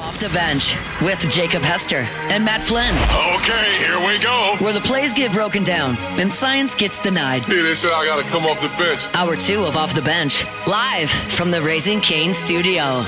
Off the Bench with Jacob Hester and Matt Flynn. Okay, here we go. Where the plays get broken down and science gets denied. Hey, they said I got to come off the bench. Hour 2 of Off the Bench, live from the Raising Cane's studio.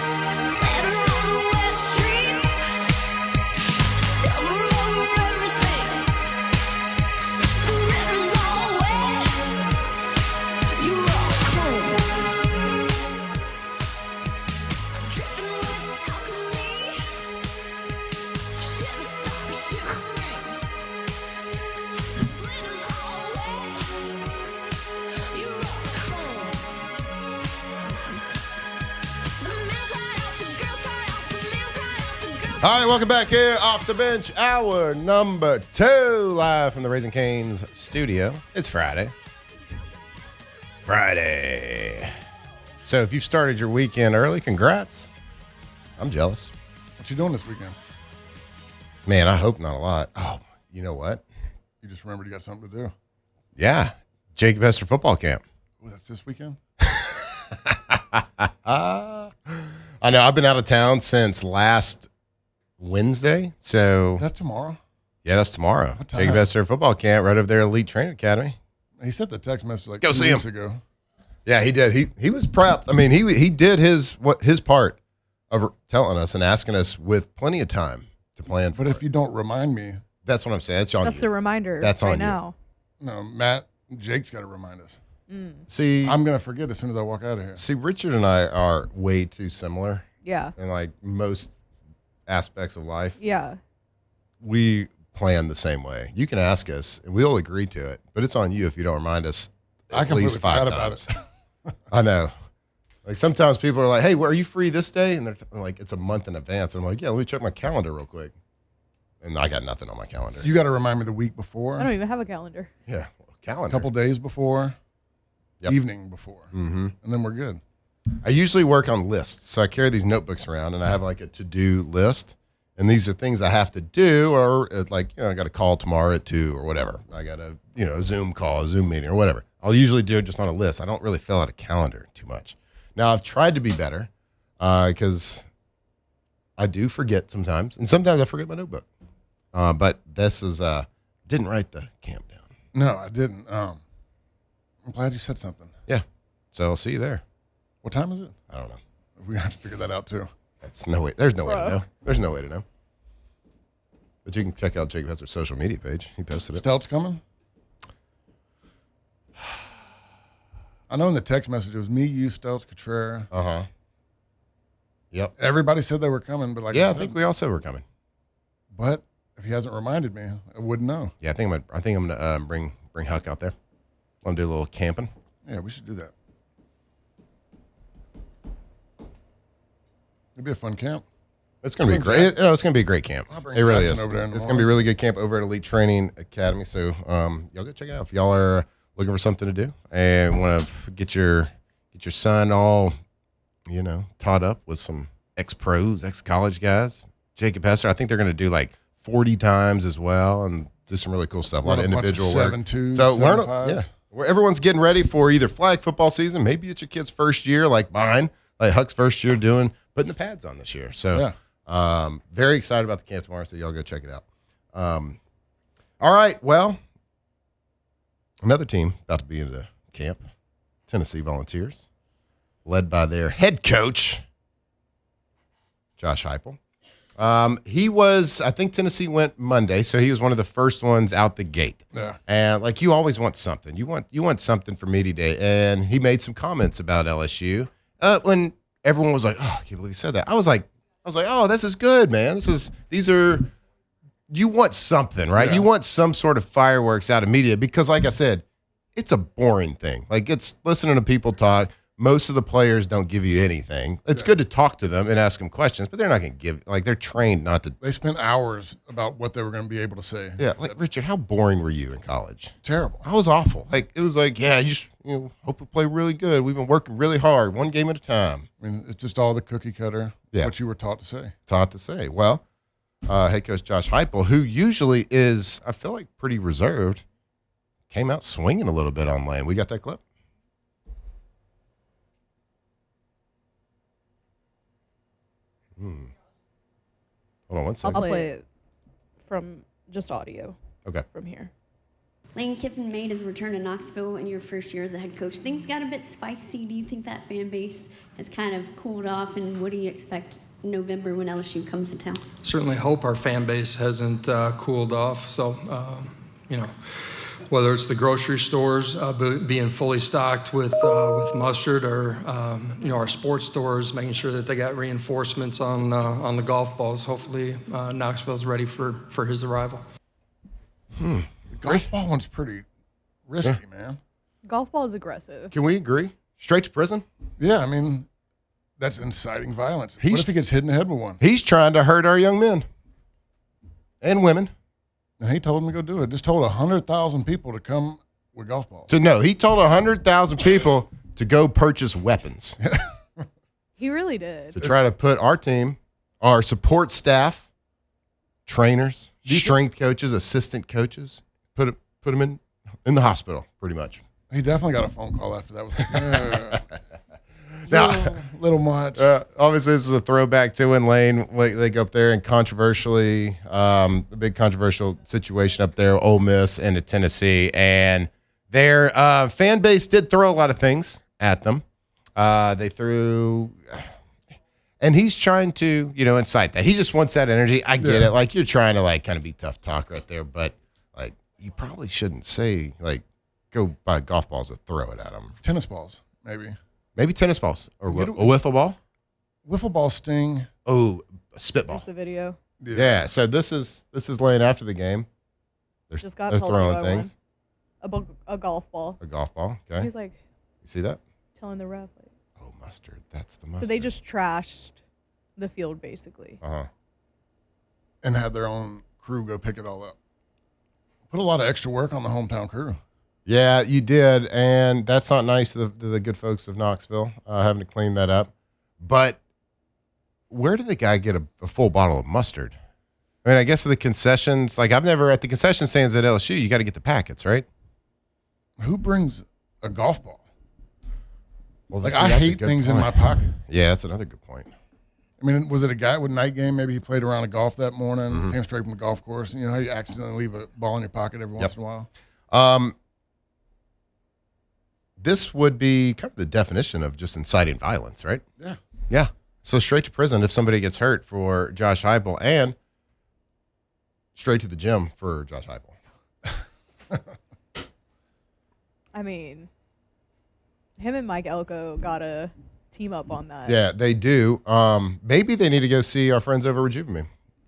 All right, welcome back here off the bench, hour number 2, live from the Raising Cane's studio. It's Friday. So if you've started your weekend early, congrats. I'm jealous. What you doing this weekend? Man, I hope not a lot. Oh, you know what? You just remembered you got something to do. Yeah, Jacob Hester football camp. Oh, that's this weekend? I know, I've been out of town since last Wednesday, so Is that tomorrow? yeah, that's tomorrow. What time? Jacob Hester football camp right over there, Elite Training Academy. He sent the text message like Go 2 see weeks him. ago. Yeah, he did. He was prepped. I mean, he did his part of telling us and asking us with plenty of time to plan for But if it. you don't remind me, That's what I'm saying. That's on That's you. a reminder. That's right on you. now. no, Matt, Jake's got to remind us. See, I'm going to forget as soon as I walk out of here. Richard and I are way too similar Yeah. in like most aspects of life. Yeah. We plan the same way. You can ask us, and we'll agree to it. But it's on you if you don't remind us I at least 5 completely forgot times. about I know. Like sometimes people are like, "Hey, are you free this day?" And they're like, "It's a month in advance." And I'm like, "Yeah, let me check my calendar real quick." And I got nothing on my calendar. You got to remind me the week before, I don't even have a calendar. Yeah, calendar. a couple days before, Yep. evening before, Mm-hmm. and then we're good. I usually work on lists, so I carry these notebooks around, and I have like a to-do list, and these are things I have to do, or like I got a call tomorrow at 2 or whatever. I got a a Zoom call, a Zoom meeting, or whatever. I'll usually do it just on a list. I don't really fill out a calendar too much. Now I've tried to be better because I do forget sometimes, and sometimes I forget my notebook. But this is didn't write the camp down. No, I didn't. I'm glad you said something. Yeah, so I'll see you there. What time is it? I don't know. We have to figure that out too. That's no way. There's no way to Bro. know. There's no way to know. But you can check out Jacob Hester's social media page. He posted it. Stelt's coming? I know in the text message it was me, you, Steltz, Cotrera. Uh-huh. Yep. Everybody said they were coming, but like Yeah, I said, think we all said we're coming. But if he hasn't reminded me, I wouldn't know. Yeah, I think I'm gonna bring Huck out there. Want to do a little camping? Yeah, we should do that. It'd be a fun camp. It's gonna be Bring great. It's gonna be a great camp. I'll bring It really Jackson is. over there in the It's gonna be a really good camp over at Elite Training Academy. So y'all go check it out if y'all are looking for something to do and want to get your son all taught up with some ex-pros, ex-college guys. Jacob Hester, I think they're gonna do like 40 times as well and do some really cool stuff. A lot of individual work. 7-2s, So learn 7-5s. yeah. Where everyone's getting ready for either flag football season. Maybe it's your kid's first year, like mine, like Huck's first year putting the pads on this year. So very excited about the camp tomorrow. So y'all go check it out. All right. Well, another team about to be in the camp, Tennessee Volunteers, led by their head coach, Josh Heupel. I think Tennessee went Monday, so he was one of the first ones out the gate. Yeah. And like you always want something. You want something for media day. And he made some comments about LSU. When everyone was like, "Oh, I can't believe he said that." I was like, "Oh, this is good, man. You want something, right? Yeah. You want some sort of fireworks out of media because like I said, it's a boring thing. Like it's listening to people talk. Most of the players don't give you anything. It's good to talk to them and ask them questions, but they're not going to give, like they're trained not to. They spent hours about what they were going to be able to say. Yeah. Like Richard, how boring were you in college? Terrible. I was awful. Like it was like, yeah, hope we play really good. We've been working really hard, one game at a time. I mean, it's just all the cookie cutter, Yeah. what you were taught to say. Taught to say. Well, head coach Josh Heupel, who usually is, I feel like, pretty reserved, came out swinging a little bit on Lane. We got that clip? Hold on one I'll second. play it from just audio. Okay. From here. Lane Kiffin made his return to Knoxville in your first year as a head coach. Things got a bit spicy. Do you think that fan base has kind of cooled off, and what do you expect in November when LSU comes to town? Certainly hope our fan base hasn't cooled off. So, whether it's the grocery stores being fully stocked with mustard, or our sports stores making sure that they got reinforcements on the golf balls. Hopefully, Knoxville's ready for his arrival. The golf ball one's pretty risky, man. Golf ball is aggressive. Can we agree? Straight to prison? Yeah, I mean, that's inciting violence. What if he gets hit in the head with one? He's trying to hurt our young men and women. And he told him to go do it. Just told 100,000 people to come with golf balls. So no, he told 100,000 people to go purchase weapons He really did. to try to put our team, our support staff, trainers, strength coaches, assistant coaches, put them in the hospital, pretty much. He definitely got a phone call after that. Was like, Now, little much. obviously, this is a throwback to when Lane, they go up there and controversially, the big controversial situation up there, Ole Miss and at Tennessee, and their fan base did throw a lot of things at them. They threw, and he's trying to, incite that. He just wants that energy. I get it. Like, you're trying to kind of be tough talk right there, but you probably shouldn't say go buy golf balls and throw it at them. Tennis balls, maybe. Maybe tennis balls or a wiffle ball. Wiffle ball sting. Oh, a spitball. Here's the video. Yeah. So this is Lane after the game. Just got they're pelted throwing by things. A golf ball. A golf ball. Okay. He's like You see that? telling the ref. Oh, mustard. That's the mustard. So they just trashed the field basically. And had their own crew go pick it all up. Put a lot of extra work on the hometown crew. Yeah, you did, and that's not nice to the good folks of Knoxville having to clean that up. But where did the guy get a full bottle of mustard? I mean, I guess at the concessions. I've never at the concession stands at LSU. You got to get the packets, right? Who brings a golf ball? Well, I hate things in my pocket. Yeah, that's another good point. I mean, was it a guy with a night game? Maybe he played around a golf that morning, came straight from the golf course. And you know how you accidentally leave a ball in your pocket every once in a while? This would be kind of the definition of just inciting violence, right? Yeah. Yeah. So straight to prison if somebody gets hurt for Josh Heupel, and straight to the gym for Josh Heupel. I mean, him and Mike Elko gotta team up on that. Yeah, they do. Maybe they need to go see our friends over at Rejuve Me.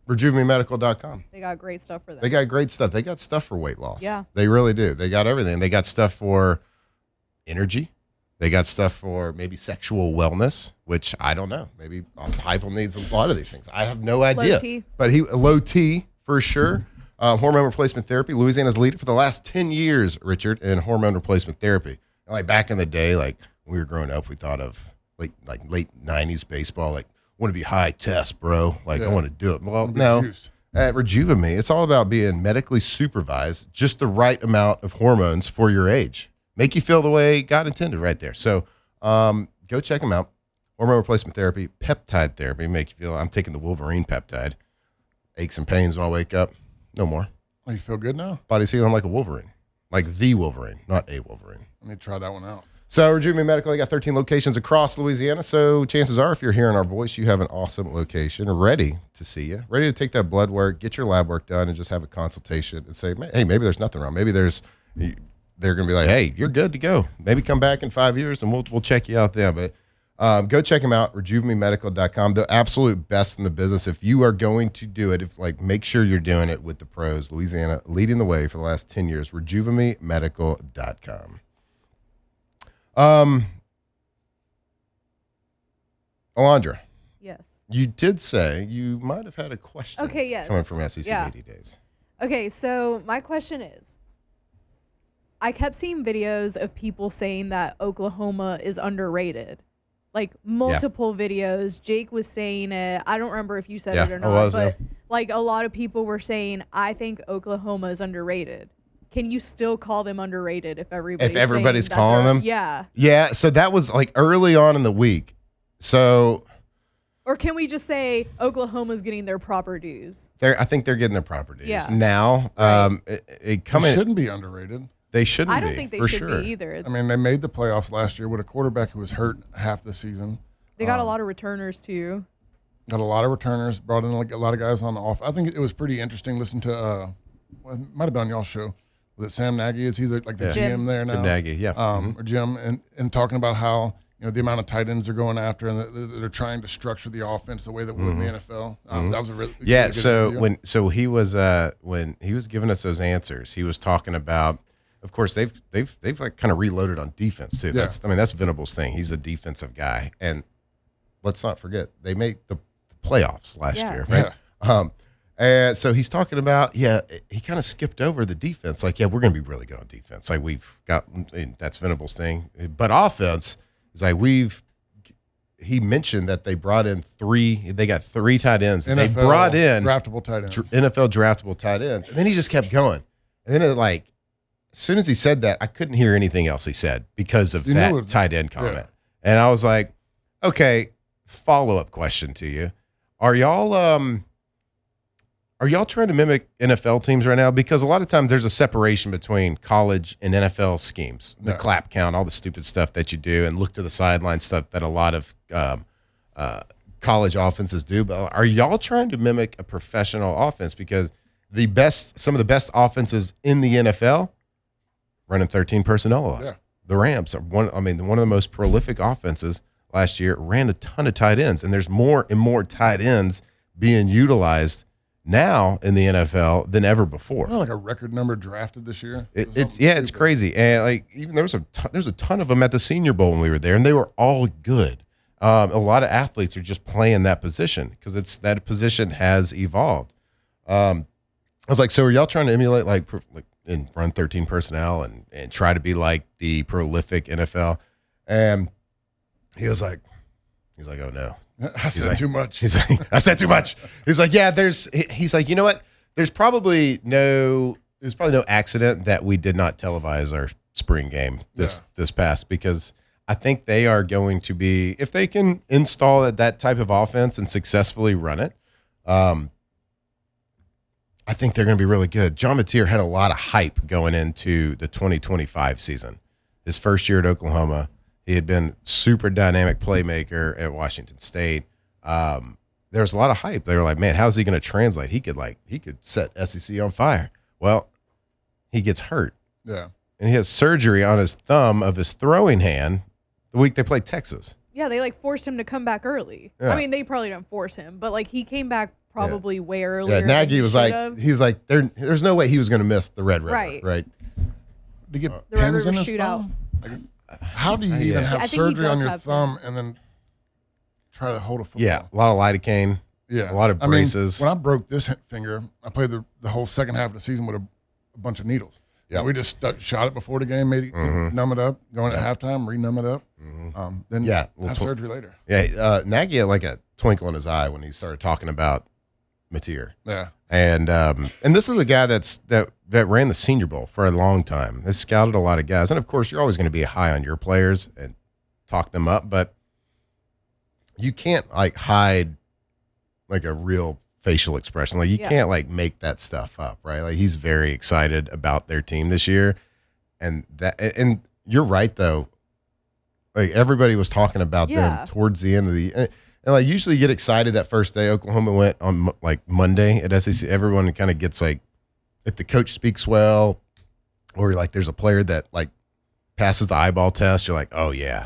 RejuveMeMedical.com. They got great stuff for them. They got great stuff. They got stuff for weight loss. Yeah. They really do. They got everything. They got stuff for energy. They got stuff for maybe sexual wellness, which I don't know. Maybe Heupel needs a lot of these things. I have no idea. Low T. But low T for sure. Hormone replacement therapy. Louisiana's leader for the last 10 years, Richard, in hormone replacement therapy. And back in the day, when we were growing up, we thought of late 90s baseball, want to be high test, bro. I want to do it. Well, no. Juiced. At Rejuve Me, it's all about being medically supervised, just the right amount of hormones for your age. Make you feel the way God intended right there. So go check them out. Hormone replacement therapy, peptide therapy, make you feel, I'm taking the Wolverine peptide. Aches and pains when I wake up, no more. Oh, you feel good now? Body's healing like a Wolverine. Like the Wolverine, not a Wolverine. I need to try that one out. So Rejuve Me Medical, they got 13 locations across Louisiana. So chances are, if you're hearing our voice, you have an awesome location ready to see you, ready to take that blood work, get your lab work done, and just have a consultation and say, hey, maybe there's nothing wrong. Maybe they're going to be like, hey, you're good to go. Maybe come back in 5 years and we'll check you out then. But go check them out, RejuveMeMedical.com. The absolute best in the business. If you are going to do it, make sure you're doing it with the pros. Louisiana leading the way for the last 10 years, RejuveMeMedical.com. Alondra. Yes. You did say you might have had a question. Okay, yes. Coming from SEC Yeah. Media Days. Okay, so my question is, I kept seeing videos of people saying that Oklahoma is underrated. Multiple videos. Jake was saying it. I don't remember if you said it or not, but a lot of people were saying, I think Oklahoma is underrated. Can you still call them underrated if everybody's calling them? Yeah. Yeah, so that was early on in the week. So Or can we just say Oklahoma's getting their proper dues? I think they're getting their proper dues. Yeah. Now, Right. They shouldn't be underrated. They shouldn't I don't be, think they for should sure. be either. I mean, they made the playoffs last year with a quarterback who was hurt half the season. They got a lot of returners too. Got a lot of returners, brought in like a lot of guys on the off. I think it was pretty interesting. Listen to, well, it might have been on y'all's show. Was it Sam Nagy? Is he like the GM there now? Jim Nagy, yeah. Or Jim, and talking about how the amount of tight ends they're going after, and that they're trying to structure the offense the way that would in the NFL. That was a really good So he was when he was giving us those answers, he was talking about. Of course, they've like kind of reloaded on defense too. Yeah. That's Venables' thing. He's a defensive guy, and let's not forget they made the playoffs last year, right? Yeah. And so he's talking about, he kind of skipped over the defense. Like, we're going to be really good on defense. Like, we've got, and that's Venables' thing. But offense is like, he mentioned that they brought in they got 3 tight ends. NFL They brought in draftable tight ends. NFL draftable tight ends. And then he just kept going. And then as soon as he said that, I couldn't hear anything else he said because of that tight end comment. Yeah. And I was like, okay, follow-up question to you. Are y'all trying to mimic NFL teams right now? Because a lot of times there's a separation between college and NFL schemes. The clap count, all the stupid stuff that you do, and look to the sideline stuff that a lot of college offenses do. But are y'all trying to mimic a professional offense? Because some of the best offenses in the NFL running 13 personnel a lot. Yeah. The Rams are one of the most prolific offenses last year, ran a ton of tight ends, and there's more and more tight ends being utilized now in the NFL than ever before. Like a record number drafted this year. It's crazy, and like even there's a ton of them at the Senior Bowl when we were there, and they were all good. A lot of athletes are just playing that position because that position has evolved. I was like, so are y'all trying to emulate like and run 13 personnel and try to be like the prolific NFL? And he was like, oh no. I said too much. He's like, I said too much. He's like, yeah, he's like, you know what? There's probably no accident that we did not televise our spring game this past, because I think they are going to be, if they can install that type of offense and successfully run it, I think they're going to be really good. John Mateer had a lot of hype going into the 2025 season. His first year at Oklahoma, he had been super dynamic playmaker at Washington State. There was a lot of hype. They were like, man, how's he going to translate? He could set SEC on fire. Well, he gets hurt. Yeah. And he has surgery on his thumb of his throwing hand the week they played Texas. Yeah, they forced him to come back early. Yeah. I mean, they probably didn't force him, but he came back probably way earlier. Yeah, Nagy than was should've. he was like, there's no way he was going to miss the Red River, right? To get The Red pins River in his shootout. thumb? How do you even have I think he surgery on does your have thumb and then try to hold a football? Yeah, a lot of lidocaine. Yeah. A lot of braces. When I broke this finger, I played the whole second half of the season with a bunch of needles. Yeah. We just shot it before the game, made it numb it up, going at halftime, re-numb it up. Then have surgery later. Yeah, Nagy had like a twinkle in his eye when he started talking about Mateer. Yeah. And this is a guy that ran the Senior Bowl for a long time. Has scouted a lot of guys. And, of course, you're always going to be high on your players and talk them up. But you can't, hide, a real facial expression. You can't, make that stuff up, right? He's very excited about their team this year. And you're right, though. Everybody was talking about them towards the end of the – and usually you get excited that first day. Oklahoma went on Monday at SEC. Everyone kind of gets if the coach speaks well, or there's a player that passes the eyeball test. You're like, oh yeah,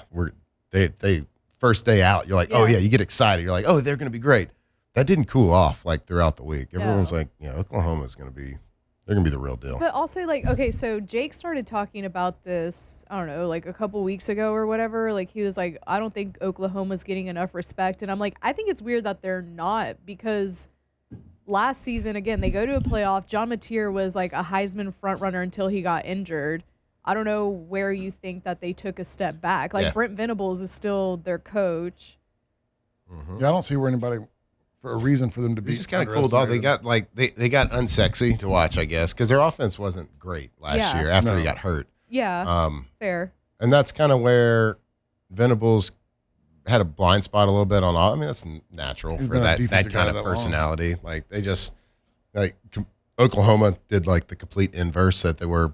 they first day out. You're like, oh yeah, you get excited. You're like, oh, they're going to be great. That didn't cool off throughout the week. Everyone was like, Oklahoma's going to be. They're going to be the real deal. But also, okay, so Jake started talking about this, I don't know, a couple weeks ago or whatever. He was like, I don't think Oklahoma's getting enough respect. And I'm like, I think it's weird that they're not, because last season, again, they go to a playoff. John Mateer was a Heisman frontrunner until he got injured. I don't know where you think that they took a step back. Brent Venables is still their coach. Mm-hmm. Yeah, I don't see where anybody... for a reason for them to be. It's just kind of cool, dog. They got they got unsexy to watch, I guess, because their offense wasn't great last year after he got hurt. Yeah, fair. And that's kind of where Venables had a blind spot a little bit on all. I mean, that's natural He's for been a that defensive guy kind of that long. personality. Like they just Oklahoma did like the complete inverse that they were,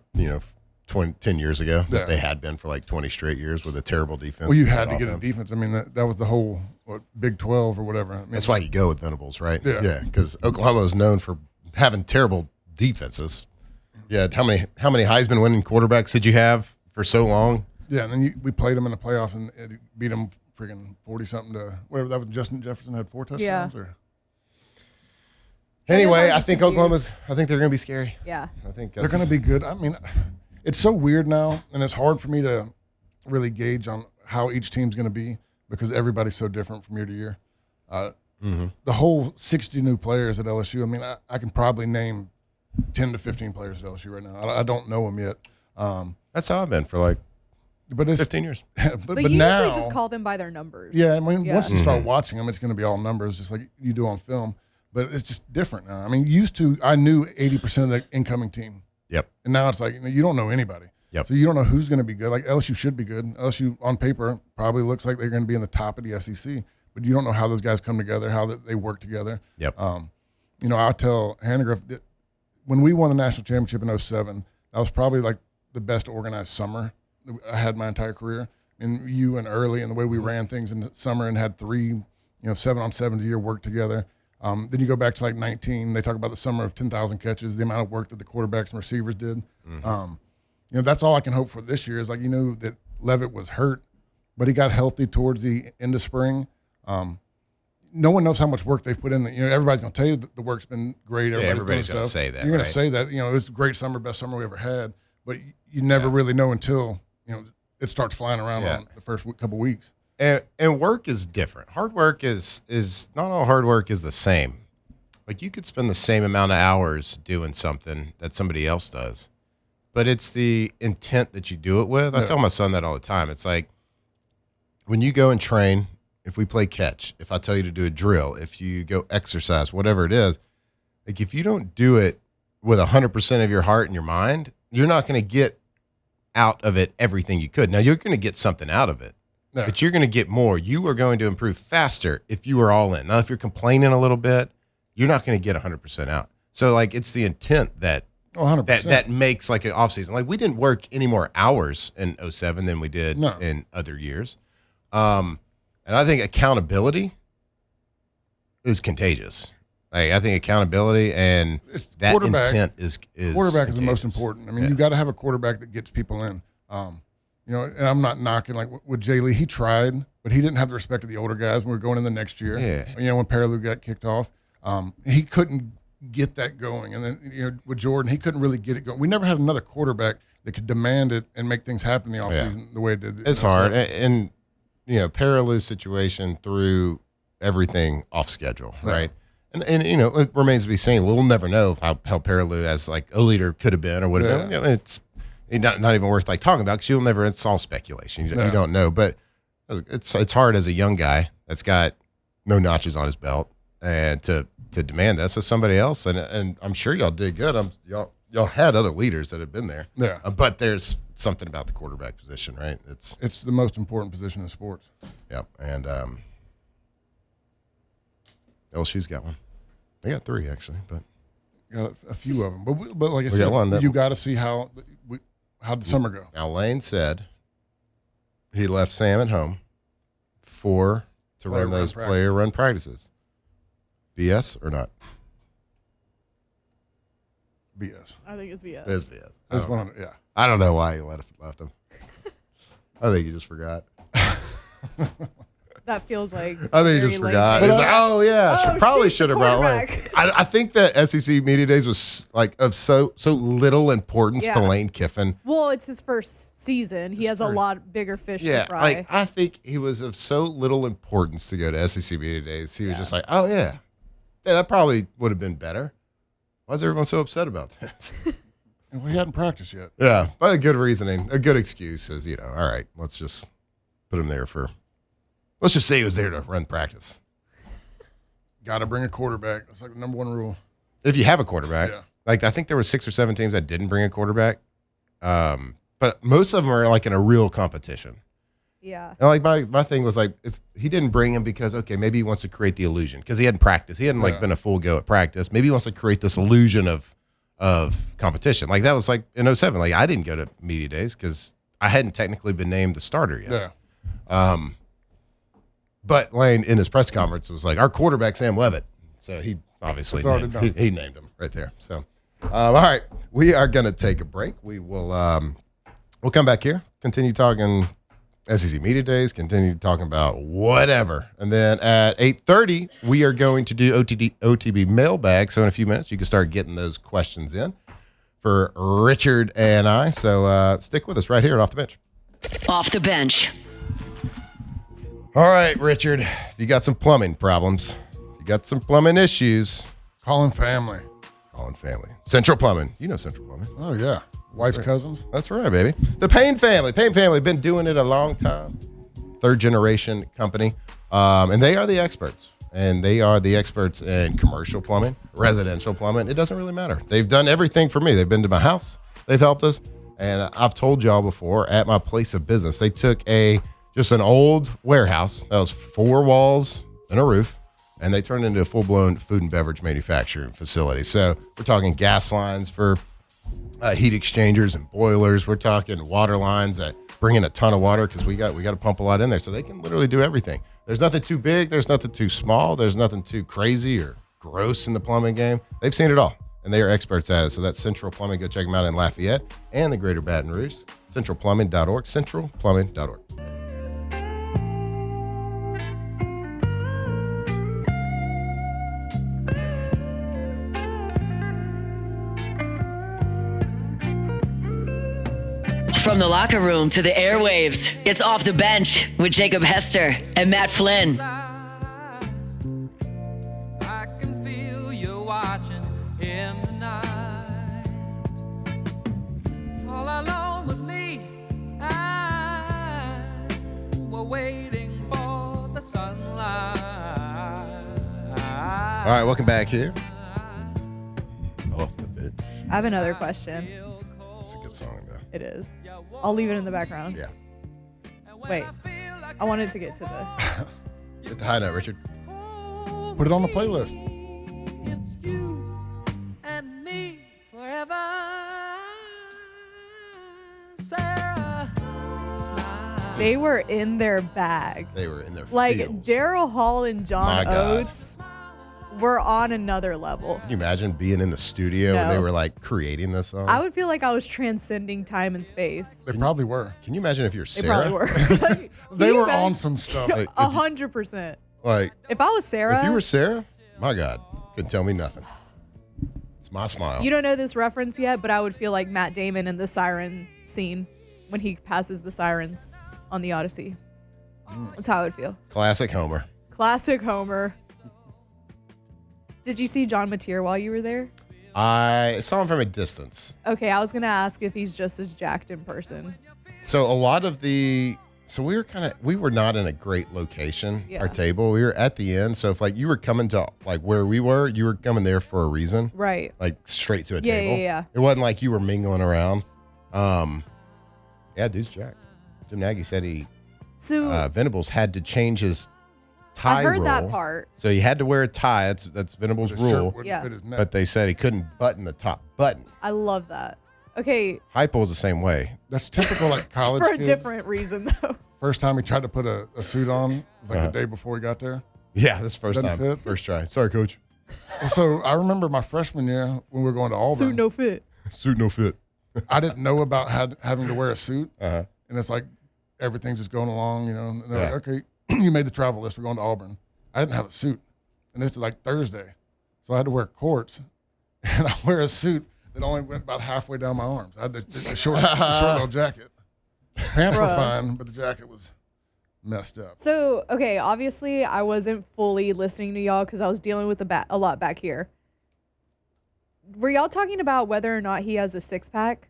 10 years ago that they had been for like 20 straight years with a terrible defense. Well, you had to get a defense. I mean, that was the whole Big 12 or whatever. I mean, That's why you go with Venables, right? Yeah. Because Oklahoma is known for having terrible defenses. Yeah, how many Heisman winning quarterbacks did you have for so long? Yeah, and then we played them in the playoffs and it beat them freaking 40-something to whatever that was. Justin Jefferson had 4 touchdowns. Yeah. Anyway, I'm I think confused. I think they're going to be scary. Yeah. I think They're going to be good. I mean, it's so weird now, and it's hard for me to really gauge on how each team's going to be because everybody's so different from year to year. The whole 60 new players at LSU, I mean, I can probably name 10 to 15 players at LSU right now. I don't know them yet. That's how I've been for like but it's 15 years. but you now, usually just call them by their numbers. Yeah, I mean, Yeah. once you start watching them, it's going to be all numbers, just like you do on film. But it's just different now. I mean, I knew 80% of the incoming team. Yep. And now it's like, you don't know anybody. Yep. So you don't know who's going to be good. Like LSU should be good. LSU on paper probably looks like they're going to be in the top of the SEC, but you don't know how those guys come together, how they work together. Yep. I'll tell Hannegriff that when we won the national championship in 2007, that was probably like the best organized summer I had my entire career. And you and Early and the way we ran things in the summer and had 3, 7-on-7s a year work together. Then you go back to like 19. They talk about the summer of 10,000 catches, the amount of work that the quarterbacks and receivers did. That's all I can hope for this year is like, that Levitt was hurt, but he got healthy towards the end of spring. No one knows how much work they've put in. Everybody's going to tell you that the work's been great. Everybody's going to say that. You're going to say that, it was a great summer, best summer we ever had, but you never really know until, it starts flying around on the first couple weeks. And work is different. Hard work is not all hard work is the same. Like you could spend the same amount of hours doing something that somebody else does, but it's the intent that you do it with. I tell my son that all the time. It's like when you go and train, if we play catch, if I tell you to do a drill, if you go exercise, whatever it is, like if you don't do it with 100% of your heart and your mind, you're not going to get out of it everything you could. Now you're going to get something out of it. No. But you're going to get more. You are going to improve faster if you are all in. Now, if you're complaining a little bit, you're not going to get 100% out. So, like, it's the intent that 100%. that makes like an offseason. Like, we didn't work any more hours in 2007 than we did in other years. And I think accountability is contagious. Like, I think accountability and that intent is quarterback is the most contagious. important. I mean, you got to have a quarterback that gets people in. And I'm not knocking like with Jay Lee, he tried, but he didn't have the respect of the older guys when we were going in the next year. Yeah. When Paraloo got kicked off, he couldn't get that going. And then, with Jordan, he couldn't really get it going. We never had another quarterback that could demand it and make things happen in the offseason the way it did. It's hard. And Paraloo's situation threw everything off schedule, right? And it remains to be seen. We'll never know how Paraloo as like a leader could have been or would have been. It's not even worth like talking about because you'll never. It's all speculation. You don't know, but it's hard as a young guy that's got no notches on his belt and to demand this as somebody else. And I'm sure y'all did good. Y'all had other leaders that have been there. Yeah, but there's something about the quarterback position, right? It's the most important position in sports. Yeah, and LSU's got one. They got 3 actually, but got a few of them. But like I We said, got one you got to see how'd the summer go. Now Lane said he left Sam at home to run those player run practices. BS or not? BS. I think it's BS. It's BS. That's 100. Yeah. I don't know why he left him. I think he just forgot. That feels like I think he just forgot. He's like, oh yeah, probably should have brought Lane. I think that SEC Media Days was like of so little importance to Lane Kiffin. Well, it's his first season. He has a lot bigger fish to fry. Like I think he was of so little importance to go to SEC Media Days. He was just like, oh yeah, that probably would have been better. Why is everyone so upset about this? We hadn't practiced yet. Yeah, but a good reasoning, a good excuse is, all right, let's just put him there let's just say he was there to run practice. Got to bring a quarterback. That's like the number 1 rule. If you have a quarterback. Yeah. Like I think there were 6 or 7 teams that didn't bring a quarterback. But most of them are like in a real competition. Yeah. And like my thing was like, if he didn't bring him because, okay, maybe he wants to create the illusion because he hadn't practiced. He hadn't like been a full go at practice. Maybe he wants to create this illusion of competition. Like that was like in 07. Like I didn't go to media days because I hadn't technically been named the starter yet. Yeah. But Lane in his press conference was like, our quarterback, Sam Levitt. So he obviously he named him right there. So, all right, we are going to take a break. We will we'll come back here, continue talking SEC Media Days, continue talking about whatever. And then at 8:30, we are going to do OTB Mailbag. So in a few minutes, you can start getting those questions in for Richard and I. So stick with us right here at Off the Bench. Off the bench. All right, Richard, if you got some plumbing problems, you got some plumbing issues, Calling family. calling family. Central Plumbing. You know Central Plumbing. Oh, yeah. Wife's cousins. That's right, baby. The Payne family. Payne family been doing it a long time. Third generation company. And they are the experts. And they are the experts in commercial plumbing, residential plumbing. It doesn't really matter. They've done everything for me. They've been to my house. They've helped us. And I've told y'all before, at my place of business, they took just an old warehouse that was 4 walls and a roof, and they turned it into a full-blown food and beverage manufacturing facility. So we're talking gas lines for heat exchangers and boilers. We're talking water lines that bring in a ton of water because we got to pump a lot in there. So they can literally do everything. There's nothing too big. There's nothing too small. There's nothing too crazy or gross in the plumbing game. They've seen it all, and they are experts at it. So that's Central Plumbing. Go check them out in Lafayette and the greater Baton Rouge. CentralPlumbing.org. CentralPlumbing.org. From the locker room to the airwaves, it's Off the Bench with Jacob Hester and Matt Flynn. I can feel you watching in the night. All alone with me, we're waiting for the sunlight. All right, welcome back here. Off the Bench. I have another question. It's a good song, though. It is. I'll leave it in the background. Yeah. Wait. I wanted to get to the. Hit the high note, Richard. Put it on the playlist. It's you and me forever. Sarah, smile. They were in their bag. They were in their Like fields. Daryl Hall and My John God. Oates were on another level. Can you imagine being in the studio when No. they were like creating this song? I would feel like I was transcending time and space. They probably were. Can you imagine if you're They Sarah? probably were. They Can you were on imagine? some stuff. Like, 100%. like If I was Sarah, if you were Sarah, my God, couldn't tell me nothing. It's my smile. you don't know this reference yet, but I would feel like Matt Damon in the siren scene when he passes the sirens on the Odyssey. That's how I would feel. Classic Homer. Classic Homer. Did you see John Mateer while you were there? I saw him from a distance. Okay, I was going to ask if he's just as jacked in person. So a lot of we were not in a great location, Yeah. our table. We were at the end. So if like you were coming to like where we were, you were coming there for a reason. Right. Like straight to a Yeah, table. yeah. It wasn't like you were mingling around. Yeah, dude's jacked. Jim Nagy said So Venables had to change his tie I heard rule. that part. So he had to wear a tie. That's Venables' The shirt rule. wouldn't Yeah. fit his neck. But they said he couldn't button the top button. I love that. Okay, Hypo's the same way. That's typical like college for a kids. different reason though. First time he tried to put a suit on, it was like the day before he got there. Yeah, this is first Doesn't time. fit? First try. Sorry, coach. So I remember my freshman year when we were going to Auburn. Suit no fit. Suit no fit. I didn't know about having to wear a suit. Uh-huh. And it's like everything's just going along, you know. And they're Yeah. like, okay, you made the travel list. We're going to Auburn. I didn't have a suit. And this is like Thursday. So I had to wear courts. And I wear a suit that only went about halfway down my arms. I had the short little jacket. Pants were Bruh. fine, but the jacket was messed up. So, okay, obviously I wasn't fully listening to y'all because I was dealing with a lot back here. Were y'all talking about whether or not he has a six-pack?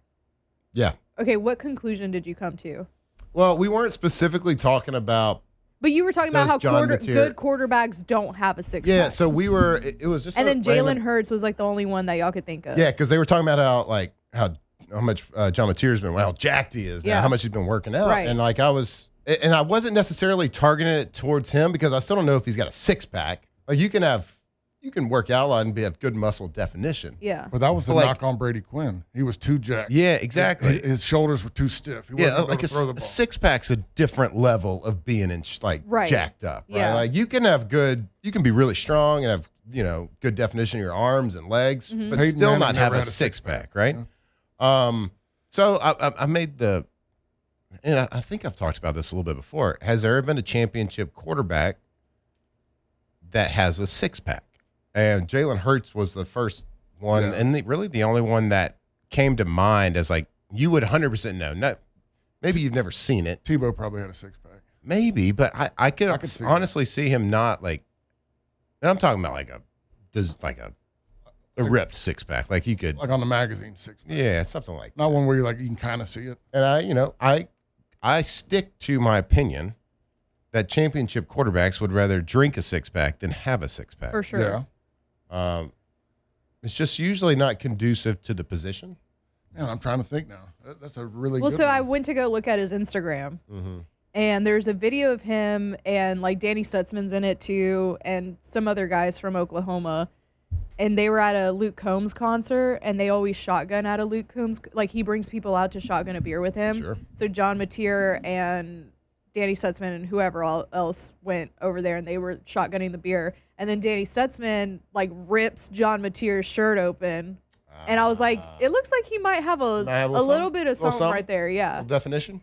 Yeah. Okay, what conclusion did you come to? Well, we weren't specifically talking about. But you were talking about Does how John Mateer- good quarterbacks don't have a six-pack. Yeah, so we were. It was just. and a then Jalen random- Hurts was like the only one that y'all could think of. Yeah, because they were talking about how much John Mateer's been, how jacked he is now, Yeah. how much he's been working out, Right. and like I was and I wasn't necessarily targeting it towards him because I still don't know if he's got a six-pack. Like you can work out a lot and have good muscle definition. Yeah. But that was the knock on Brady Quinn. He was too jacked. Yeah, exactly. His shoulders were too stiff. He wasn't able to throw the ball. A six-pack's a different level of being jacked up. Right? Yeah. Like you can be really strong and have, good definition in your arms and legs, but Peyton still Manning not have never a had a six-pack, right? Yeah. So I made and I think I've talked about this a little bit before. Has there ever been a championship quarterback that has a six-pack? And Jalen Hurts was the first one, and really the only one that came to mind as like, you would 100% know. Maybe you've never seen it. Tebow probably had a six-pack. Maybe, but I could honestly see him not like, and I'm talking about a ripped six-pack. Like you could. Like on the magazine six-pack. Yeah, something like Not one where you can kind of see it. And I stick to my opinion that championship quarterbacks would rather drink a six-pack than have a six-pack. For sure. Yeah. It's just usually not conducive to the position. Yeah, I'm trying to think now. That's a really Well, good so one. I went to go look at his Instagram, Mm-hmm. and there's a video of him and like Danny Stutzman's in it too, and some other guys from Oklahoma, and they were at a Luke Combs concert, and they always shotgun at a Luke Combs. Like he brings people out to shotgun a beer with him. Sure. So John Mateer and Danny Stutzman and whoever else went over there, and they were shotgunning the beer. And then Danny Stutzman rips John Mateer's shirt open, and I was like, it looks like he might have a little bit of something right there. Yeah. Definition.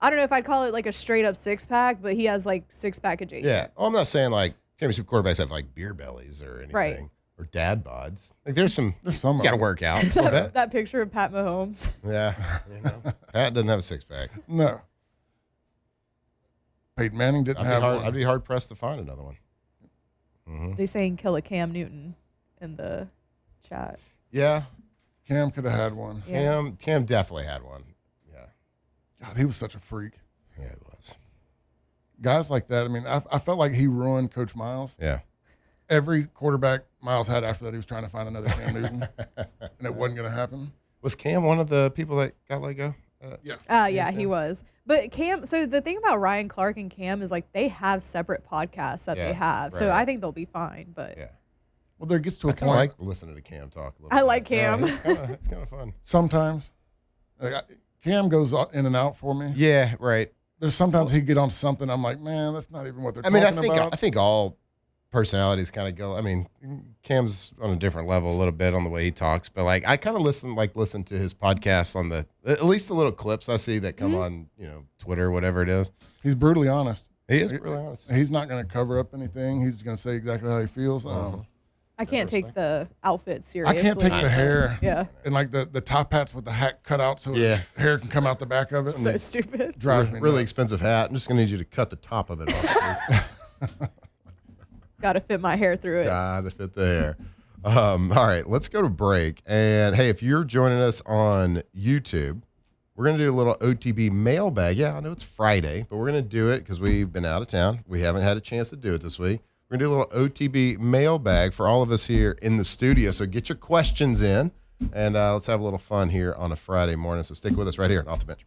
I don't know if I'd call it like a straight up six pack, but he has like six pack adjacent. Yeah. Well, I'm not saying like championship quarterbacks have like beer bellies or anything, Right. or dad bods. Like there's some of you got to them. work out. a little bit. That picture of Pat Mahomes. Yeah. Pat doesn't have a six-pack. No. Peyton Manning didn't have one. I'd be hard pressed to find another one. Mm-hmm. They saying kill a Cam Newton in the chat. Yeah. Cam could have had one. Yeah. Cam definitely had one. Yeah. God, he was such a freak. Yeah, it was. Guys like that, I mean, I felt like he ruined Coach Miles. Yeah. Every quarterback Miles had after that, he was trying to find another Cam Newton, and it wasn't going to happen. Was Cam one of the people that got let go? Yeah. Yeah, he was. But Cam, so the thing about Ryan Clark and Cam is like they have separate podcasts that they have. So right. I think they'll be fine. But Yeah. Well, there gets to a I point. kind of like listening to Cam talk a little I bit. like Cam. It's kind of fun. Sometimes. Cam goes in and out for me. Yeah, right. There's sometimes he get on something. I'm like, man, that's not even what they're talking about. I think all personalities kind of go. I mean, Cam's on a different level a little bit on the way he talks, but like I kind of listen to his podcast on at least the little clips I see that come on, Twitter, whatever it is. He's brutally honest. He is really honest. He's not going to cover up anything. He's going to say exactly how he feels. I can't take the outfit seriously. I can't take the hair. Yeah. And like the top hats with the hat cut out so Yeah. hair can come out the back of it. So stupid. Drives me Really nuts. expensive hat. I'm just gonna need you to cut the top of it off. Got to fit my hair through it. Gotta fit the hair. All right, let's go to break. And hey, if you're joining us on YouTube, we're going to do a little OTB mailbag. Yeah, I know it's Friday, but we're going to do it because we've been out of town. We haven't had a chance to do it this week. We're going to do a little OTB mailbag for all of us here in the studio. So get your questions in, and let's have a little fun here on a Friday morning. So stick with us right here on Off the Bench.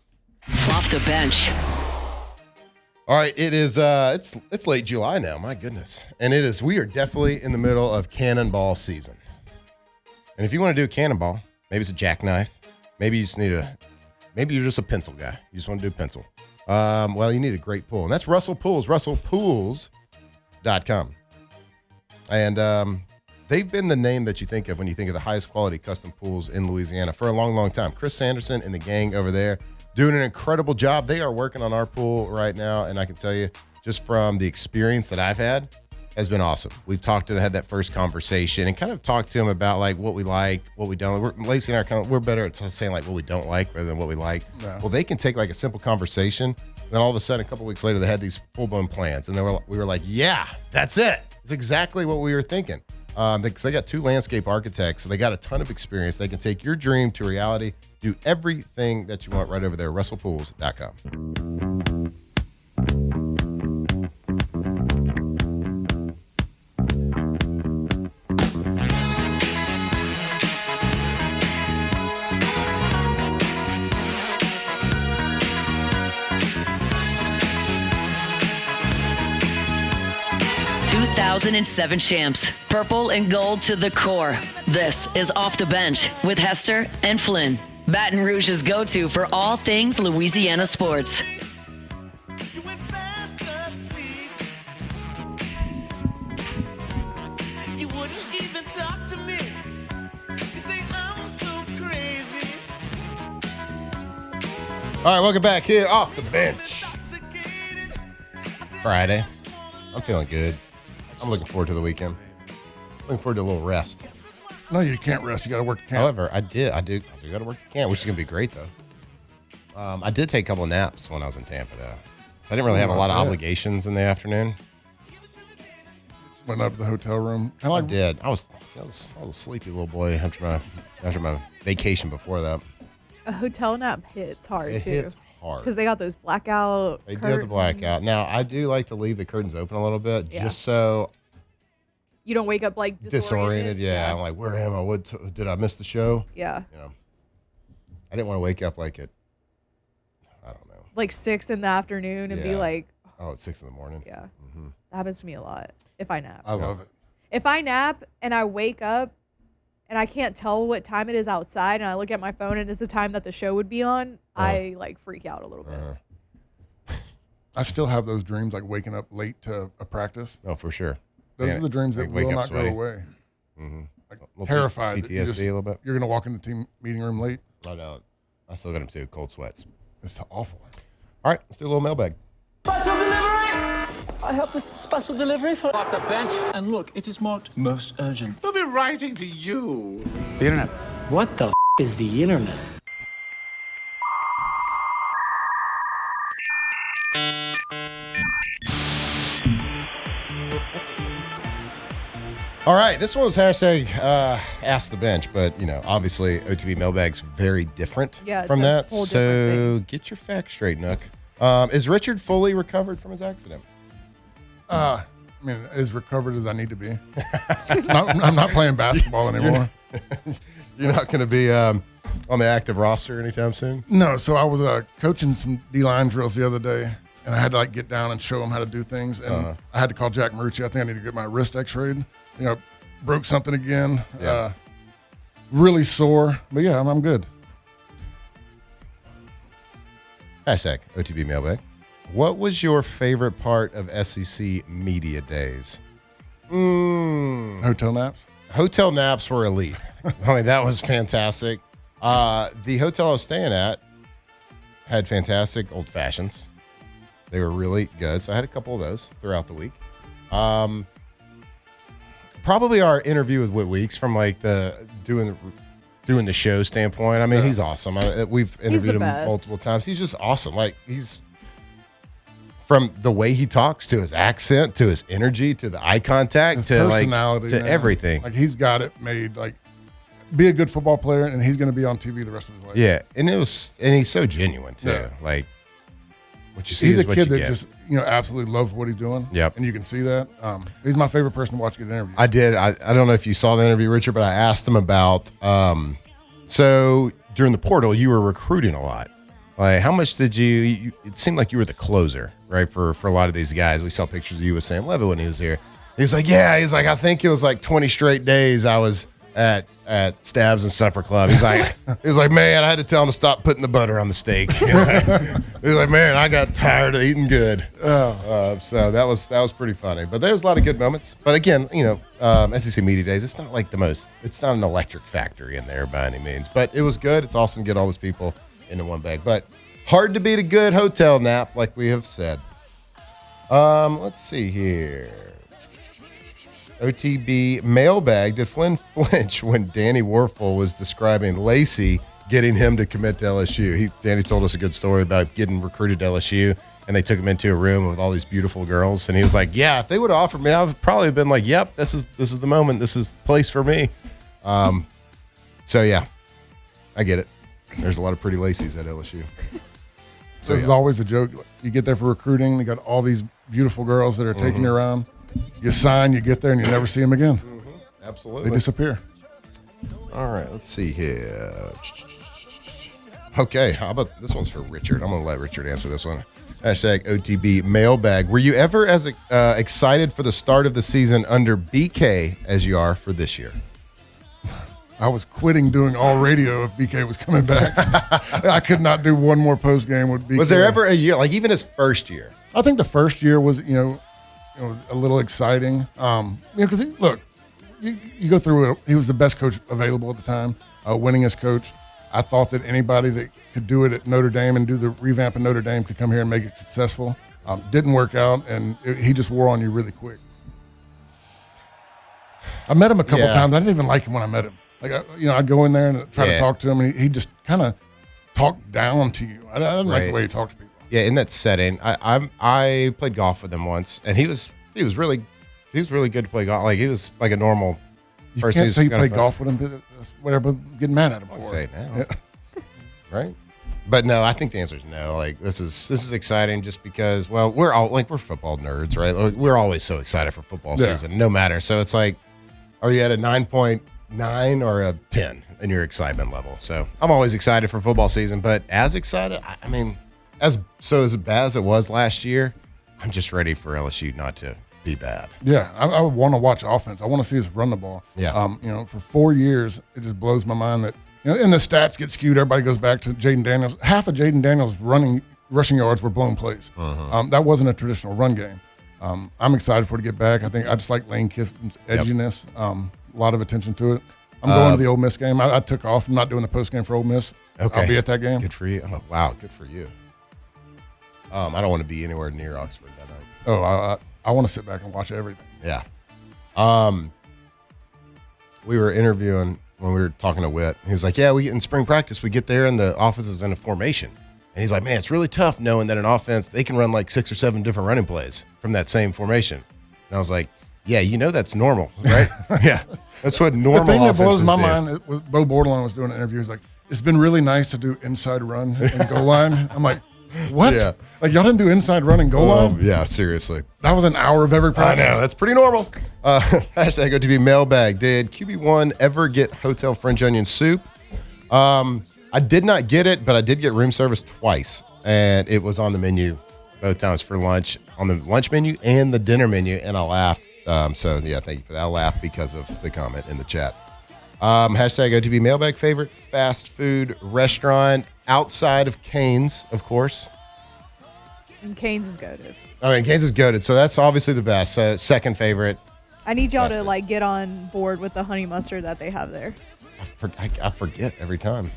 Off the bench. All right, it is. It's late July now. My goodness, and it is. We are definitely in the middle of cannonball season. And if you want to do a cannonball, maybe it's a jackknife. Maybe you just need Maybe you're just a pencil guy. You just want to do a pencil. Well, you need a great pool, and that's Russell Pools. RussellPools.com. And they've been the name that you think of when you think of the highest quality custom pools in Louisiana for a long, long time. Chris Sanderson and the gang over there doing an incredible job. They are working on our pool right now, and I can tell you, just from the experience that I've had, has been awesome. We've talked to them, had that first conversation, and kind of talked to them about like what we like, what we don't. Lacey and I we're better at saying like what we don't like rather than what we like. Yeah. Well, they can take like a simple conversation, and then all of a sudden, a couple weeks later, they had these full-blown plans, and we were like, yeah, that's it. It's exactly what we were thinking. Because they got two landscape architects, so they got a ton of experience. They can take your dream to reality, do everything that you want right over there, RussellPools.com. 2007 champs, purple and gold to the core. This is Off the Bench with Hester and Flynn, Baton Rouge's go-to for all things Louisiana sports. All right, welcome back here Off the Bench. Friday. I'm feeling good. I'm looking forward to the weekend. Looking forward to a little rest. No, you can't rest. You got to work the camp. However, I do got to work the camp, which is going to be great, though. I did take a couple of naps when I was in Tampa, though. So I didn't really have a lot of obligations in the afternoon. Went up to the hotel room. I did. I was a sleepy little boy after my vacation before that. A hotel nap hits hard, It too. hits hard. Because they got those blackout They curtains. do have the blackout. Now, I do like to leave the curtains open a little bit just so You don't wake up like disoriented. Yeah, I'm like, where am I? Did I miss the show? Yeah. You know, I didn't want to wake up like I don't know. Like 6 in the afternoon and be like, oh, it's 6 in the morning. Yeah. Mm-hmm. That happens to me a lot if I nap. I love it. If I nap and I wake up and I can't tell what time it is outside and I look at my phone and it's the time that the show would be on, I like freak out a little bit. I still have those dreams, like waking up late to a practice. Oh, for sure. Those are the dreams that will not go away. Mm-hmm. Like terrified. PTSD a little bit. You're going to walk in the team meeting room late. I don't. I still got them too. Cold sweats. It's awful. All right, let's do a little mailbag. Special delivery! I have this special delivery for Off the Bench. And look, it is marked most urgent. They'll be writing to you. The internet. What the is the internet? All right, this one was hashtag Ask the Bench, but obviously OTB Mailbag's very different from that. So get your facts straight, Nook. Is Richard fully recovered from his accident? I mean, as recovered as I need to be. I'm not playing basketball anymore. You're not going to be on the active roster anytime soon? No, so I was coaching some D-line drills the other day, and I had to get down and show them how to do things. And I had to call Jack Marucci. I think I need to get my wrist x-rayed. Broke something again. Yeah. Really sore. But yeah, I'm good. Hashtag OTB Mailbag. What was your favorite part of SEC Media Days? Hotel naps? Hotel naps were elite. I mean, that was fantastic. The hotel I was staying at had fantastic old fashions. They were really good. So I had a couple of those throughout the week. Probably our interview with Whit Weeks from doing the show standpoint. I mean, he's awesome. We've interviewed him multiple times. He's just awesome. He's from the way he talks to his accent to his energy to the eye contact his to personality, to everything. He's got it made. Be a good football player, and he's going to be on TV the rest of his life. Yeah, and he's so genuine too. Yeah. What you see he's is a what kid you that get. just absolutely loves what he's doing. Yep. And you can see that. He's my favorite person to watch get an interview. I did. I don't know if you saw the interview, Richard, but I asked him about. So during the portal, you were recruiting a lot. How much did you? It seemed like you were the closer, right? For a lot of these guys, we saw pictures of you with Sam Levitt when he was here. He's like, yeah. He's like, I think it was 20 straight days I was at Stabs and Supper Club. He's like, man, I had to tell him to stop putting the butter on the steak. He's like, man, I got tired of eating good. So that was pretty funny. But there was a lot of good moments. But again, SEC Media Days, it's not it's not an electric factory in there by any means. But it was good. It's awesome to get all those people into one bag. But hard to beat a good hotel nap, like we have said. Let's see here. OTB Mailbag. Did Flynn flinch when Danny Warfel was describing Lacey getting him to commit to LSU? Danny told us a good story about getting recruited to LSU, and they took him into a room with all these beautiful girls, and he was like, yeah, if they would have offered me, I would probably have been like, yep, this is the moment. This is the place for me. So, yeah, I get it. There's a lot of pretty Lacey's at LSU. So it's always a joke. You get there for recruiting, you got all these beautiful girls that are taking you around. You sign, you get there, and you never see them again. Absolutely. They disappear. All right, let's see here. Okay, how about this one's for Richard? I'm going to let Richard answer this one. Hashtag OTB Mailbag. Were you ever as excited for the start of the season under BK as you are for this year? I was quitting doing all radio if BK was coming back. I could not do one more post game with BK. Was there ever a year, like even his first year? I think the first year was, it was a little exciting. Because look, you go through it. He was the best coach available at the time, winningest coach. I thought that anybody that could do it at Notre Dame and do the revamp of Notre Dame could come here and make it successful. Didn't work out, and he just wore on you really quick. I met him a couple times. I didn't even like him when I met him. Like, I'd go in there and try to talk to him, and he just kind of talked down to you. I didn't like the way he talked to people. Yeah, in that setting, I played golf with him once, and he was really good to play golf. Like he was like a normal person. You can't say you play golf with him, whatever. But getting mad at him for say it now, right? But no, I think the answer is no. Like this is exciting just because we're football nerds, right? Like, we're always so excited for football season, no matter. So it's like, are you at a 9.9 or a 10 in your excitement level? So I'm always excited for football season, but as excited, I mean, as bad as it was last year, I'm just ready for LSU not to be bad. Yeah, I want to watch offense. I want to see us run the ball. Yeah. For 4 years, it just blows my mind that and the stats get skewed. Everybody goes back to Jaden Daniels. Half of Jaden Daniels' rushing yards were blown plays. That wasn't a traditional run game. I'm excited for it to get back. I just like Lane Kiffin's edginess. A lot of attention to it. I'm going to the Ole Miss game. I took off. I'm not doing the post game for Ole Miss. Okay. I'll be at that game. Good for you. Oh, wow, good for you. I don't want to be anywhere near Oxford that night. Oh, I want to sit back and watch everything. Yeah. We were interviewing when we were talking to Whit. He was like, yeah, we get in spring practice. We get there and the offense is in a formation. And he's like, man, it's really tough knowing that an offense, they can run like 6 or 7 different running plays from that same formation. And I was like, yeah, that's normal, right? Yeah. That's what normal offenses do. The thing that blows my mind was Bo Bordelon was doing an interview. He's like, it's been really nice to do inside run and goal line. I'm like, what? Yeah. Like, y'all didn't do inside run and goal line? Yeah, seriously. That was an hour of every practice. I know. That's pretty normal. Hashtag OTB Mailbag. Did QB1 ever get hotel French onion soup? I did not get it, but I did get room service twice. And it was on the menu both times for lunch, on the lunch menu and the dinner menu, and I laughed. So, yeah, thank you for that. I laughed because of the comment in the chat. Hashtag OTB Mailbag. Favorite fast food restaurant outside of Cane's, of course. And Cane's is goated. I mean, Cane's is goated, so that's obviously the best. Second favorite. I need y'all to get on board with the honey mustard that they have there. I forget every time.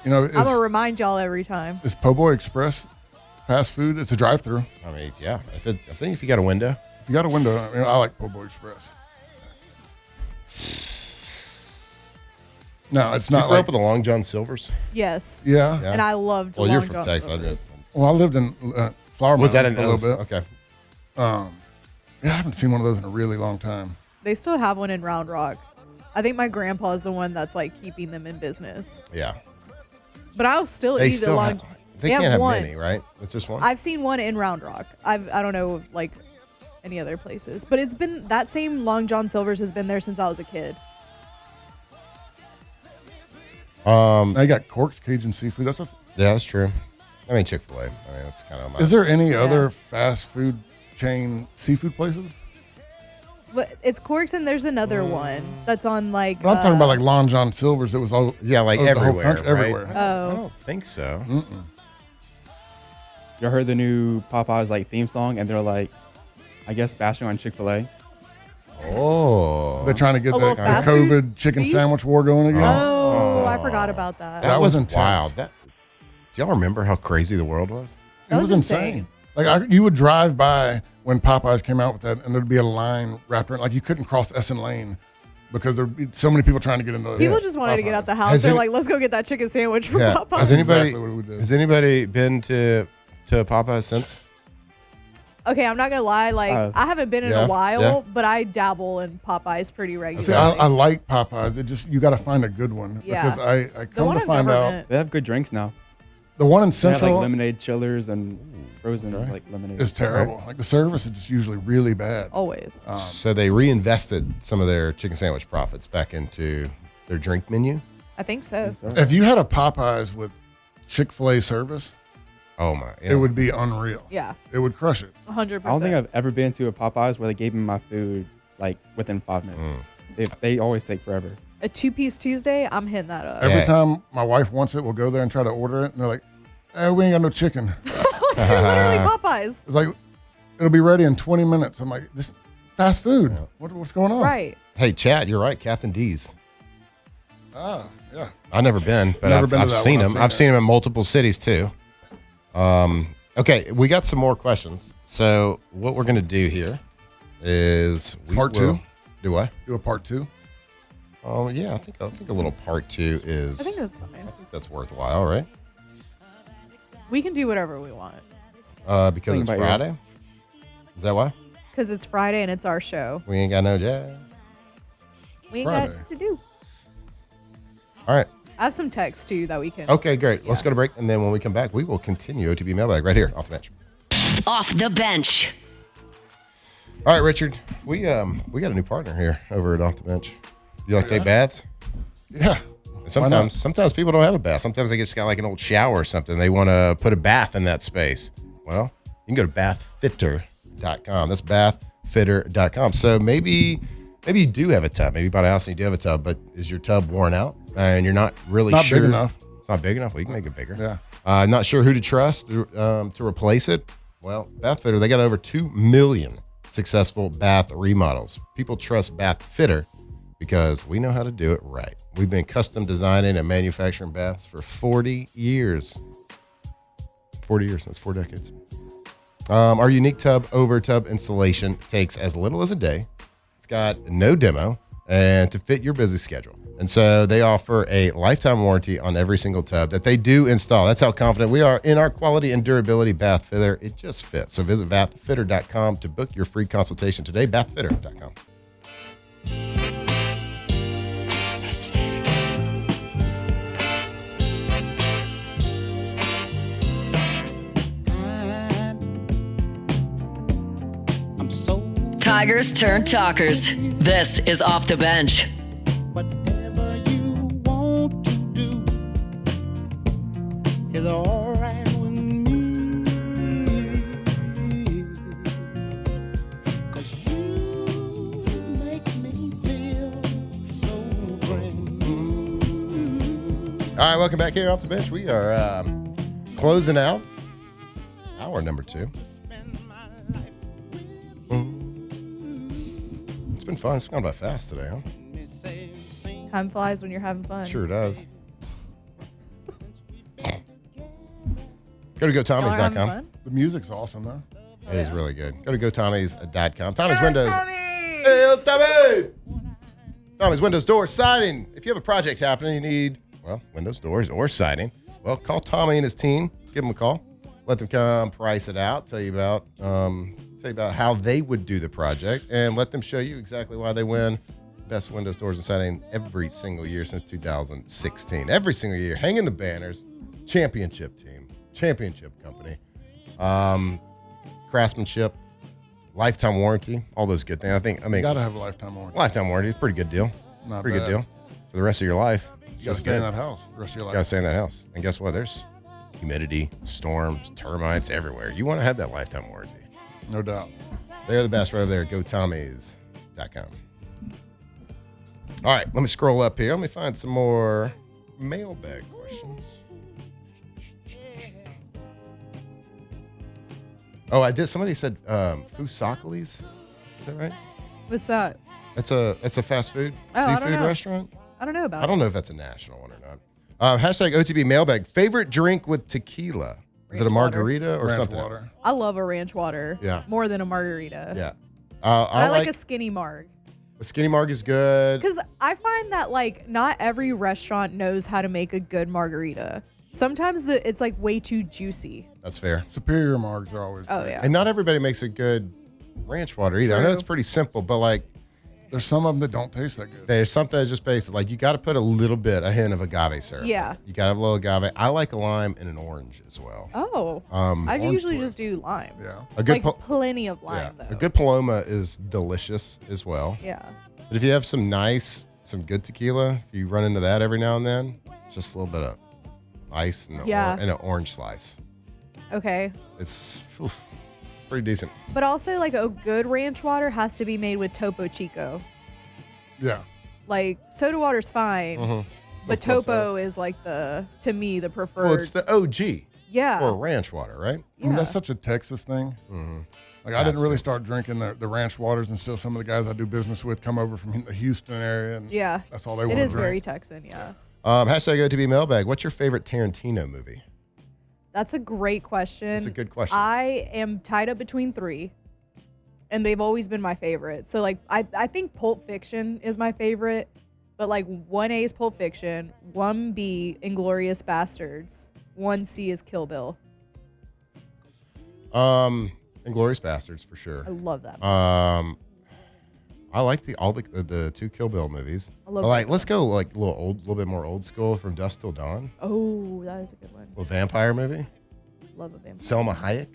I'm gonna remind y'all every time. Is Po' Boy Express fast food? It's a drive-through. I mean, yeah. I think if you got a window. If you got a window, I like Po' Boy Express. No, it's not. You grew up with the Long John Silvers? Yes. Yeah. And I loved Long John John Silvers. Well, you're from Texas. Well, I lived in Flower Mound. Was that a little bit? Okay. I haven't seen one of those in a really long time. They still have one in Round Rock. I think my grandpa is the one that's keeping them in business. Yeah. But I'll still eat the Long. They can't have many, right? It's just one. I've seen one in Round Rock. I don't know any other places, but it's been that same Long John Silver's has been there since I was a kid. I got Cork's Cajun seafood. Yeah, that's true. I mean, Chick-fil-A. I mean, that's kind of. Is there any other fast food chain seafood places? But it's Cork's, and there's another one that's on But I'm talking about Long John Silver's. It was all everywhere. The whole country, right? everywhere. Oh, I don't think so. You heard the new Popeyes theme song, and they're I guess bashing on Chick-fil-A. Oh, they're trying to get the COVID chicken sandwich war going again. Oh, I forgot about that. That was intense. Wild. Do y'all remember how crazy the world was? It was insane. You would drive by when Popeyes came out with that, and there'd be a line wrapped around. You couldn't cross Essen Lane because there'd be so many people trying to get into. People just wanted to get out the house. They're let's go get that chicken sandwich from Popeyes. Has anybody been to Popeyes since? Okay, I'm not gonna lie. I haven't been in a while, but I dabble in Popeyes pretty regularly. I like Popeyes. It just you got to find a good one because I come to find out they have good drinks now. The one in Central they have lemonade chillers and frozen lemonade. It's terrible. The service is just usually really bad. Always. So they reinvested some of their chicken sandwich profits back into their drink menu. I think so. If you had a Popeyes with Chick-fil-A service, Oh my! it would be unreal. Yeah. It would crush it. 100%. I don't think I've ever been to a Popeyes where they gave me my food like within 5 minutes. They always take forever. A 2-piece Tuesday, I'm hitting that up. Every time my wife wants it, we'll go there and try to order it, and they're like, we ain't got no chicken. Literally Popeyes. It's like, it'll be ready in 20 minutes. I'm like, this fast food. What's going on? Right. Hey, Chad, you're right. Captain D's. Ah, yeah. I've never been, but Never been to I've that seen one. them. I've seen them in multiple cities too. Okay, we got some more questions. So what we're gonna do here is Part two? Do what? Do a part 2? Oh yeah, I think a little part 2 is. I think that's fine. I think that's worthwhile, right? We can do whatever we want. Because it's Friday. Is that why? Because it's Friday and it's our show. We ain't got no jazz. We ain't Friday. got to do. All right. I have some text too that we can. Okay, great. Let's go to break, and then when we come back, we will continue OTB Mailbag right here off the bench. Off the bench. All right, Richard. We got a new partner here over at Off the Bench. You like to take baths? Yeah. Sometimes people don't have a bath. Sometimes they just got like an old shower or something. They want to put a bath in that space. Well, you can go to bathfitter.com. That's bathfitter.com. So maybe you do have a tub. Maybe you bought a house and you do have a tub, but is your tub worn out and you're not really Not sure? big enough. It's not big enough. Well, you can make it bigger. Yeah. Not sure who to trust to replace it. Well, Bathfitter, they got over 2 million successful bath remodels. People trust Bathfitter because we know how to do it right. We've been custom designing and manufacturing baths for 40 years. 40 years, that's 4 decades. Our unique tub over tub installation takes as little as a day. It's got no demo and to fit your busy schedule. And so they offer a lifetime warranty on every single tub that they do install. That's how confident we are in our quality and durability. Bathfitter, it just fits. So visit bathfitter.com to book your free consultation today. Bathfitter.com. Tigers turn talkers. This is Off the Bench. Whatever you want to do is all right with me. 'Cause you make me feel so great. All right, welcome back here off the bench. We are closing out hour number 2. It's been fun. It's gone by fast today, huh? Time flies when you're having fun. Sure does. Go to GoTommys.com. The music's awesome, though. It is really good. Go to GoTommys.com. Tommy's Windows. Hey, Tommy! Tommy's Windows, Doors, Siding. If you have a project happening, you need, windows, doors, or siding, call Tommy and his team. Give them a call. Let them come price it out. Tell you about how they would do the project, and let them show you exactly why they win best windows, doors, and siding every single year since 2016. Every single year, hanging the banners, championship team, championship company, craftsmanship, lifetime warranty, all those good things. I mean, You got to have a lifetime warranty. lifetime warranty, pretty good deal. Not Pretty bad. good deal for the rest of your life. You got to stay in that house the rest of your life. You got to stay in that house, and guess what? There's humidity, storms, termites everywhere. You want to have that lifetime warranty. No doubt. They're the best right over there. GoTommys.com. All right, let me scroll up here. Let me find some more mailbag questions. Oh, I did. Somebody said Fusakalis. Is that right? What's that? It's a fast food Oh, I don't seafood know. restaurant. I don't know about I don't know if that's a national one or not. Hashtag OTB Mailbag. Favorite drink with tequila? Is it a Ranch water. margarita or Ranch something water. else? I love a ranch water. Yeah. More than a margarita. Yeah. I like a skinny marg. a skinny marg is good. Because I find that like not every restaurant knows how to make a good margarita. Sometimes it's like way too juicy. That's fair. Superior margs are always Oh great. yeah. And not everybody makes a good ranch water either. I know True. it's pretty simple, but like There's some of them that don't taste that good. there's something that's just basic. Like you got to put a hint of agave syrup. Yeah. You got to have a little agave. I like a lime and an orange as well. Oh. I orange usually twist. just do lime. Yeah. A good Like plenty of lime a though. good Paloma is delicious as well. Yeah. But if you have some good tequila, if you run into that every now and then, just a little ice and, Yeah. and an orange slice. Okay. It's pretty decent. But also, like, a good ranch water has to be made with Topo Chico. Yeah. Like, soda water's fine, Mm-hmm. but Topo is, like, to me, the preferred. Well, it's the OG Yeah. for ranch water, right? I mean, that's such a Texas thing. Mm-hmm. Like, I didn't really start drinking the ranch waters until some of the guys I do business with come over from the Houston area, and that's all they want to drink. It is very Texan, yeah. Hashtag OTB Mailbag. What's your favorite Tarantino movie? That's a great question. That's a good question. I am tied up between 3, and they've always been my favorite. So, like, I think Pulp Fiction is my favorite, but, like, 1A is Pulp Fiction, 1B, Inglourious Bastards, 1C is Kill Bill. Inglourious Bastards for sure. I love that movie. I like the 2 Kill Bill movies. I love like, that let's go like a little bit more old school from Dusk Till Dawn. Oh, that is a good one. A vampire movie. Love a vampire. Selma Hayek.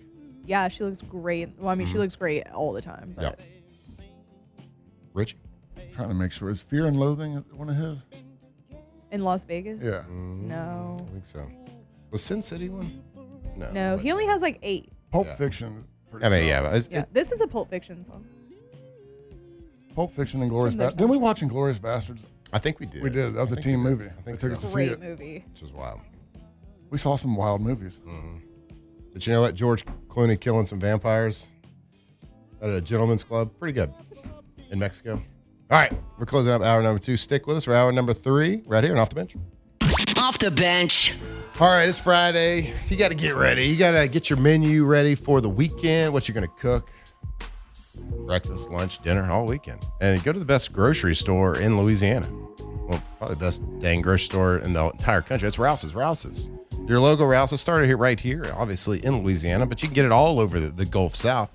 Yeah, she looks great. Well, I mean, she looks great all the time. But Yep. Richie? I'm trying to make sure. Is Fear and Loathing one of his? in Las Vegas? Yeah. No. I think so. Was Sin City one? No, he only has like 8. Pulp Fiction. I mean, yeah. But Yeah, this is a Pulp Fiction song. Pulp Fiction and Glorious from their Bastards. Didn't we watch Inglourious Bastards? I think we did. We did. That was a team movie. I think took us to see Great it. movie. Which was wild. We saw some wild movies. Mm-hmm. But you know what? George Clooney killing some vampires at a gentleman's club. Pretty good. In Mexico. All right. We're closing up hour number 2. Stick with us for hour number 3 right here on Off the Bench. Off the bench. All right. It's Friday. You got to get ready. You got to get your menu ready for the weekend. What you're going to cook. Breakfast, lunch, dinner, all weekend. And go to the best grocery store in Louisiana. Well, probably the best dang grocery store in the entire country. It's Rouse's. Rouse's. Your logo Rouse's started here, right here, obviously in Louisiana, but you can get it all over the Gulf South.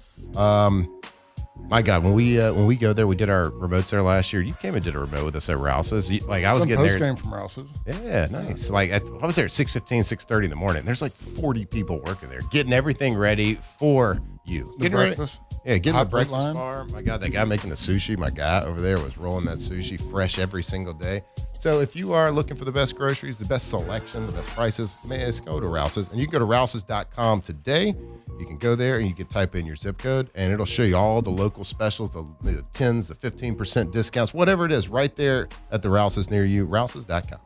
My God, when we go there, we did our remotes there last year. You came and did a remote with us at Rouse's. Like I was getting there. Post game from Rouse's. Yeah, nice. Like I was there at 6:15, 6:30 in the morning. There's like 40 people working there, getting everything ready for you. The breakfast. Yeah, getting Hot the breakfast line. bar. My God, that guy making the sushi, my guy over there was rolling that sushi fresh every single day. So if you are looking for the best groceries, the best selection, the best prices, man, just go to Rouse's. And you can go to rouses.com today. You can go there and you can type in your zip code and it'll show you all the local specials, the 10s, the 15% discounts, whatever it is right there at the Rouse's near you, rouses.com.